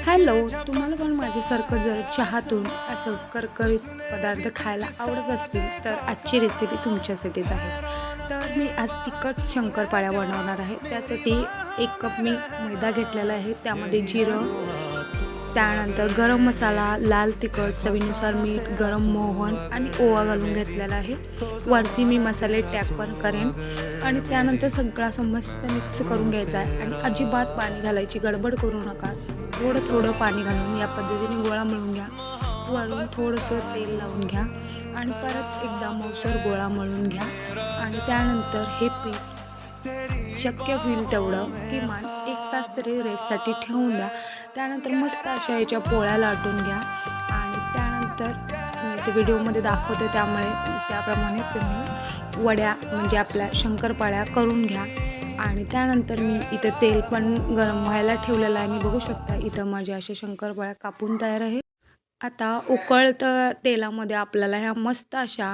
Hello, तुम्हाला पण माझ्यासारखं जर चहातून असं करकरीत पदार्थ खायला आवडत असतील, तर आजची रेसिपी तुमच्यासाठीच आहे. तर मी आज तिखट शंकरपाळ्या बनवणार आहे. त्यासाठी 1 कप मी मैदा घेतलेला आहे. त्यामध्ये जिरं, त्यानंतर गरम मसाला, लाल तिखट, चवीनुसार मीठ, गरम मोहन आणि ओवा घालून घेतलेला आहे. वरती मी मसाले टॅग पण करेन आणि त्यानंतर सगळं असं मस्त मिक्स करून घ्यायचं आहे आणि अजिबात पाणी घालायची गडबड करू नका. थोडं-थोडं पाणी घालून या पद्धतीने गोळा मळून घ्या. वरून थोडंसं तेल लावून घ्या आणि परत एकदा मऊसर गोळा मळून घ्या आणि त्यानंतर हे पीठ शक्य होईल तेवढं किमान 1 तास तरी रेस्टसाठी ठेवून द्या. त्यानंतर मस्त अशा याच्या पोळ्या लाटून घ्या आणि त्यानंतर मी इथे व्हिडिओमध्ये दाखवते त्याप्रमाणे तुम्ही वड्या म्हणजे आपल्या शंकरपाळ्या करून घ्या आणि त्यानंतर मी इथं तेल पण गरम व्हायला ठेवलेलं आहे आणि बघू शकता इथं माझ्या अशा शंकरपाळ्या कापून तयार आहे. आता उकळत्या तेलामध्ये आपल्याला ह्या मस्त अशा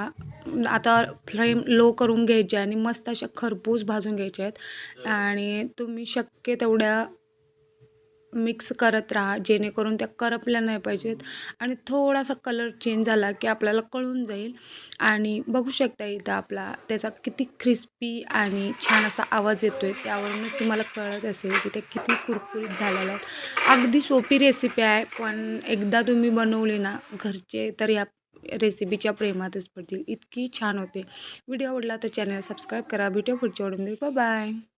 आता फ्लेम लो करून घ्यायच्या आणि मस्त अशा खरपूस भाजून घ्यायच्या आहेत आणि तुम्ही शक्य तेवढ्या मिक्स करत राहा जेणेकरून त्या करपल्या नाही पाहिजेत आणि थोडासा कलर चेंज झाला की आपल्याला कळून जाईल आणि बघू शकता इथं त्याचा किती क्रिस्पी आणि छान असा आवाज येतोय त्यावरूनच तुम्हाला कळत असेल की ते किती कुरकुरीत झालेले आहेत. अगदी सोपी रेसिपी आहे पण एकदा तुम्ही बनवली ना घरचे तर या रेसिपीच्या प्रेमातच पडतील. इतकी छान होते. व्हिडिओ आवडला तर चॅनल सबस्क्राईब करा. भेटूया पुढच्या व्हिडिओमध्ये. Bye bye.